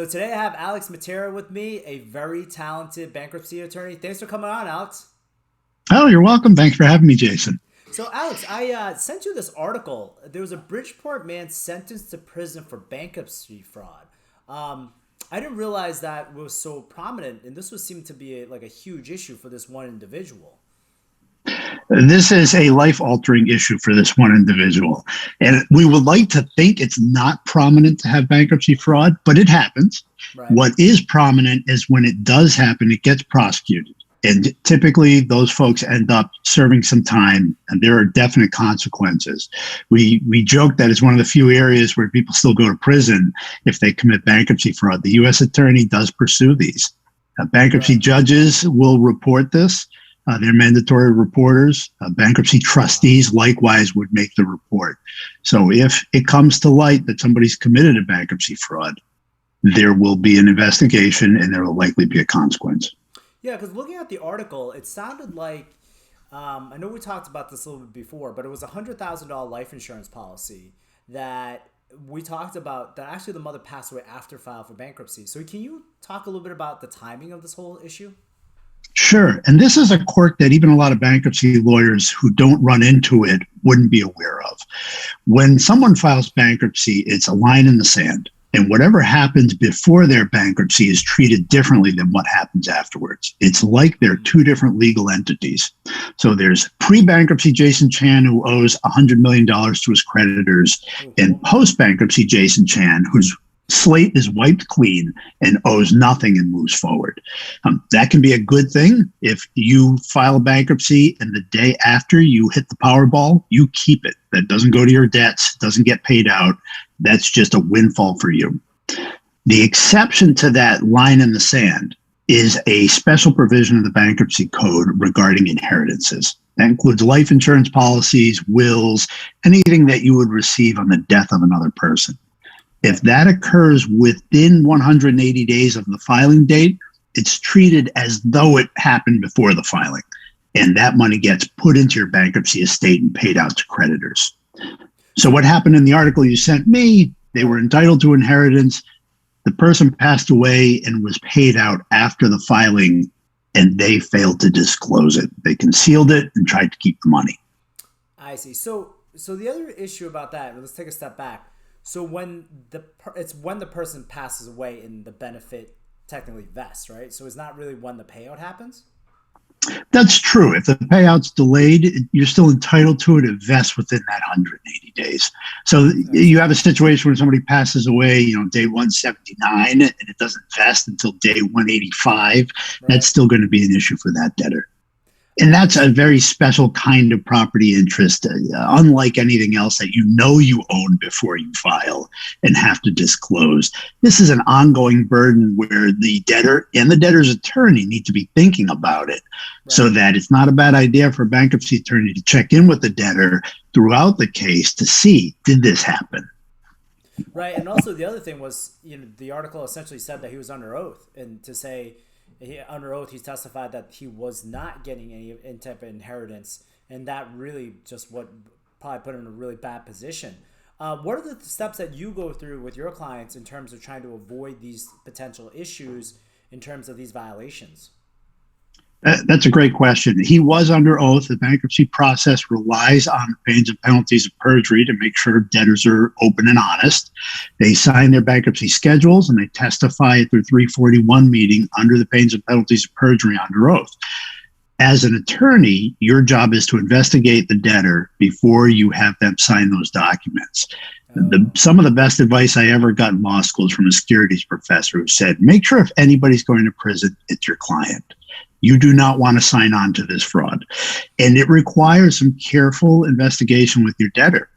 So today I have Alex Mattera with me, a very talented bankruptcy attorney. Thanks for coming on, Alex. Oh, you're welcome. Thanks for having me, Jason. So, Alex, I sent you this article. There was a Bridgeport man sentenced to prison for bankruptcy fraud. I didn't realize that was so prominent, and this would seem to be like a huge issue for this one individual. This is a life-altering issue for this one individual. And we would like to think it's not prominent to have bankruptcy fraud, but it happens. Right. What is prominent is when it does happen, it gets prosecuted. And typically those folks end up serving some time, and there are definite consequences. We joke that it's one of the few areas where people still go to prison if they commit bankruptcy fraud. The U.S. attorney does pursue these. Bankruptcy judges will report this. They're mandatory reporters. Bankruptcy trustees likewise would make the report. So if it comes to light that somebody's committed a bankruptcy fraud, there will be an investigation and there will likely be a consequence. Yeah, because looking at the article, it sounded like, I know we talked about this a little bit before, but it was a $100,000 life insurance policy that we talked about that actually the mother passed away after filing for bankruptcy. So can you talk a little bit about the timing of this whole issue? Sure. And this is a quirk that even a lot of bankruptcy lawyers who don't run into it wouldn't be aware of. When someone files bankruptcy, it's a line in the sand. And whatever happens before their bankruptcy is treated differently than what happens afterwards. It's like they're two different legal entities. So there's pre-bankruptcy Jason Chan, who owes $100 million to his creditors, and post-bankruptcy Jason Chan, whose slate is wiped clean and owes nothing and moves forward. That can be a good thing. If you file a bankruptcy and the day after you hit the Powerball, you keep it. That doesn't go to your debts, doesn't get paid out. That's just a windfall for you. The exception to that line in the sand is a special provision of the bankruptcy code regarding inheritances. That includes life insurance policies, wills, anything that you would receive on the death of another person. If that occurs within 180 days of the filing date, it's treated as though it happened before the filing, and that money gets put into your bankruptcy estate and paid out to creditors. So what happened in the article you sent me, they were entitled to inheritance. The person passed away and was paid out after the filing, and they failed to disclose it. They concealed it and tried to keep the money. I see. So the other issue about that, let's take a step back. So when the person passes away and the benefit technically vests, right? So it's not really when the payout happens? That's true. If the payout's delayed, you're still entitled to it. It vests within that 180 days. So you have a situation where somebody passes away, day 179, and it doesn't vest until day 185. Right. That's still going to be an issue for that debtor. And that's a very special kind of property interest, unlike anything else that you own before you file and have to disclose. This is an ongoing burden where the debtor and the debtor's attorney need to be thinking about it, so that it's not a bad idea for a bankruptcy attorney to check in with the debtor throughout the case to see, did this happen? Right. And also the other thing was, the article essentially said that he was under oath, and to say, under oath, he testified that he was not getting any type of inheritance, and that really just what probably put him in a really bad position. What are the steps that you go through with your clients in terms of trying to avoid these potential issues in terms of these violations? That's a great question. He was under oath. The bankruptcy process relies on the pains and penalties of perjury to make sure debtors are open and honest. They sign their bankruptcy schedules and they testify at their 341 meeting under the pains and penalties of perjury under oath. As an attorney, your job is to investigate the debtor before you have them sign those documents. Some of the best advice I ever got in law school is from a securities professor who said, make sure if anybody's going to prison, it's your client. You do not want to sign on to this fraud. And it requires some careful investigation with your debtor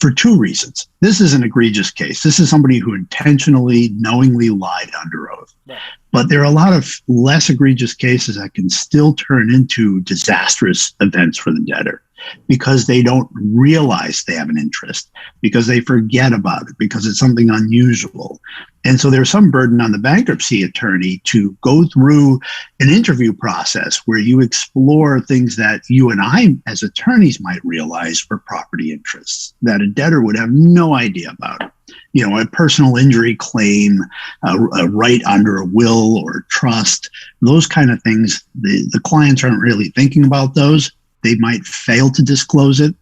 for two reasons. This is an egregious case. This is somebody who intentionally, knowingly lied under oath. Right. But there are a lot of less egregious cases that can still turn into disastrous events for the debtor because they don't realize they have an interest, because they forget about it, because it's something unusual. And so there's some burden on the bankruptcy attorney to go through an interview process where you explore things that you and I as attorneys might realize were property interests that a debtor would have no idea about. a personal injury claim, a right under a will or trust, those kind of things, the clients aren't really thinking about those. They might fail to disclose it.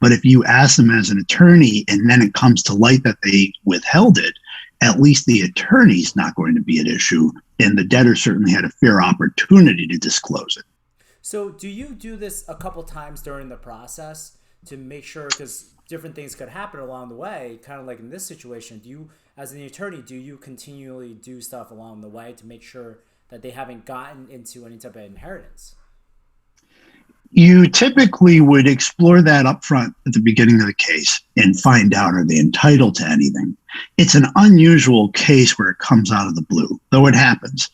But if you ask them as an attorney and then it comes to light that they withheld it, at least the attorney's not going to be at issue. And the debtor certainly had a fair opportunity to disclose it. So do you do this a couple times during the process to make sure, because different things could happen along the way, kind of like in this situation, do you, as an attorney, do you continually do stuff along the way to make sure that they haven't gotten into any type of inheritance? You typically would explore that up front at the beginning of the case and find out, are they entitled to anything? It's an unusual case where it comes out of the blue, though it happens.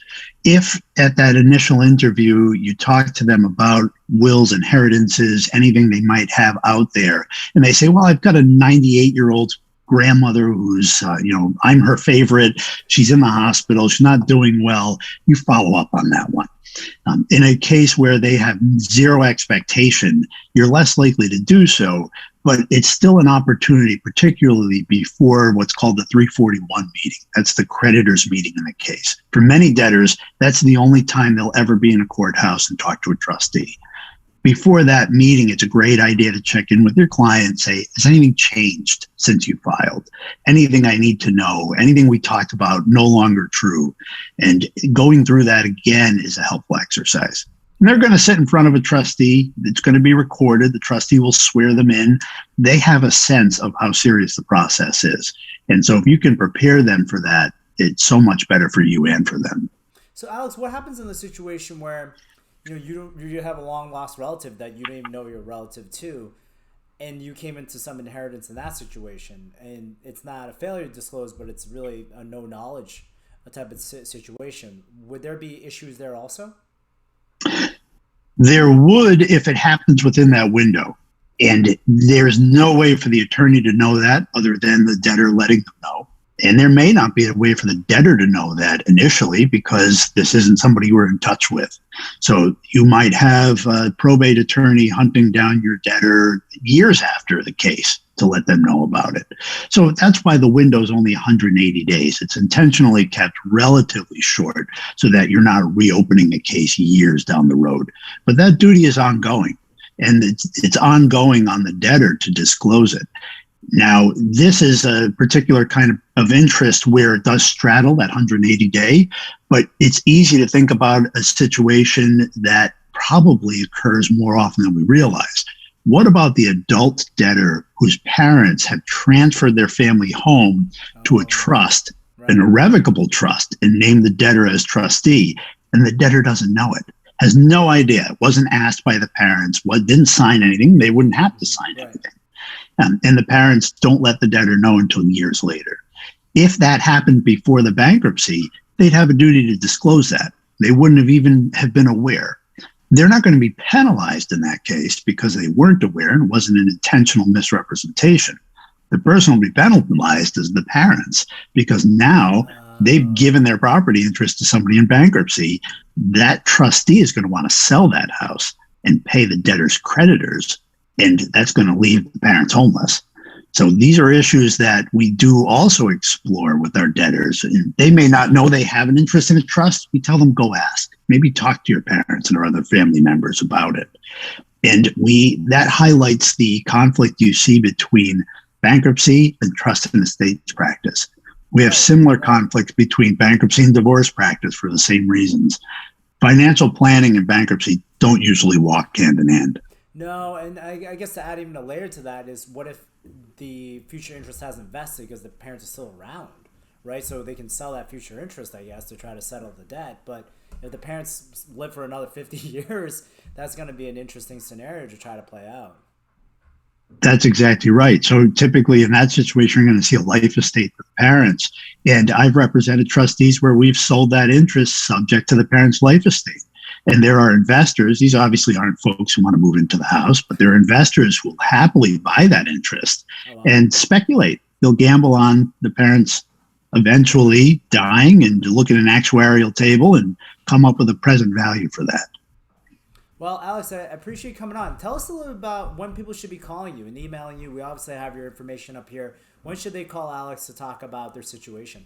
If at that initial interview you talk to them about wills, inheritances, anything they might have out there, and they say, well, I've got a 98-year-old grandmother who's, I'm her favorite. She's in the hospital. She's not doing well. You follow up on that one. In a case where they have zero expectation, you're less likely to do so, but it's still an opportunity, particularly before what's called the 341 meeting. That's the creditor's meeting in the case. For many debtors, that's the only time they'll ever be in a courthouse and talk to a trustee. Before that meeting, it's a great idea to check in with your client and say, has anything changed since you filed? Anything I need to know? Anything we talked about no longer true? And going through that again is a helpful exercise. And they're going to sit in front of a trustee. It's going to be recorded. The trustee will swear them in. They have a sense of how serious the process is. And so if you can prepare them for that, it's so much better for you and for them. So Alex, what happens in the situation where you have a long lost relative that you didn't even know you're relative to, and you came into some inheritance in that situation, and it's not a failure to disclose, but it's really a no knowledge type of situation? Would there be issues there also? There would, if it happens within that window. And there's no way for the attorney to know that other than the debtor letting them know. And there may not be a way for the debtor to know that initially because this isn't somebody you were in touch with. So you might have a probate attorney hunting down your debtor years after the case to let them know about it. So that's why the window is only 180 days. It's intentionally kept relatively short so that you're not reopening a case years down the road. But that duty is ongoing, and it's ongoing on the debtor to disclose it. Now, this is a particular kind of interest where it does straddle that 180-day, but it's easy to think about a situation that probably occurs more often than we realize. What about the adult debtor whose parents have transferred their family home to a trust, an irrevocable trust, and named the debtor as trustee, and the debtor doesn't know it, has no idea, wasn't asked by the parents, didn't sign anything, they wouldn't have to sign anything. And the parents don't let the debtor know until years later. If that happened before the bankruptcy, they'd have a duty to disclose that. They wouldn't have even have been aware. They're not going to be penalized in that case because they weren't aware and it wasn't an intentional misrepresentation. The person will be penalized as the parents because now they've given their property interest to somebody in bankruptcy. That trustee is going to want to sell that house and pay the debtor's creditors, and that's going to leave the parents homeless. So these are issues that we do also explore with our debtors. And they may not know they have an interest in a trust. We tell them, go ask. Maybe talk to your parents and or other family members about it. And that highlights the conflict you see between bankruptcy and trust and estates practice. We have similar conflicts between bankruptcy and divorce practice for the same reasons. Financial planning and bankruptcy don't usually walk hand in hand. No, and I guess to add even a layer to that is, what if the future interest hasn't vested because the parents are still around, right? So they can sell that future interest, I guess, to try to settle the debt. But if the parents live for another 50 years, that's going to be an interesting scenario to try to play out. That's exactly right. So typically in that situation, you're going to see a life estate for the parents. And I've represented trustees where we've sold that interest subject to the parents' life estate. And there are investors, these obviously aren't folks who want to move into the house, but there are investors who will happily buy that interest and speculate. They'll gamble on the parents eventually dying and look at an actuarial table and come up with a present value for that. Well, Alex, I appreciate you coming on. Tell us a little about when people should be calling you and emailing you. We obviously have your information up here When should they call Alex to talk about their situation?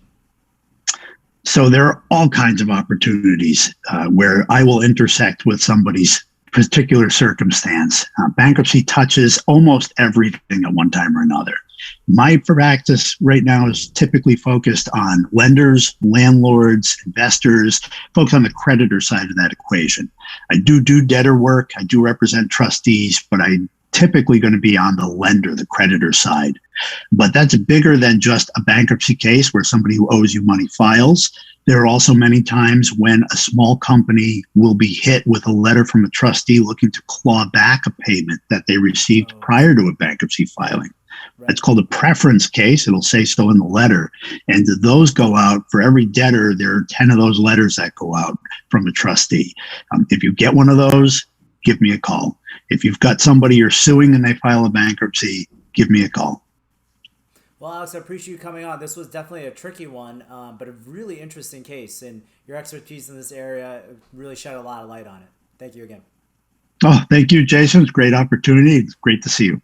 So there are all kinds of opportunities where I will intersect with somebody's particular circumstance. Bankruptcy touches almost everything at one time or another. My practice right now is typically focused on lenders, landlords, investors, folks on the creditor side of that equation. I do debtor work. I do represent trustees, but I'm typically going to be on the lender, the creditor side. But that's bigger than just a bankruptcy case where somebody who owes you money files. There are also many times when a small company will be hit with a letter from a trustee looking to claw back a payment that they received prior to a bankruptcy filing. Right. That's called a preference case. It'll say so in the letter. And those go out for every debtor. There are 10 of those letters that go out from a trustee. If you get one of those, give me a call. If you've got somebody you're suing and they file a bankruptcy, give me a call. Well, Alex, I appreciate you coming on. This was definitely a tricky one, but a really interesting case. And your expertise in this area really shed a lot of light on it. Thank you again. Oh, thank you, Jason. It's a great opportunity. It's great to see you.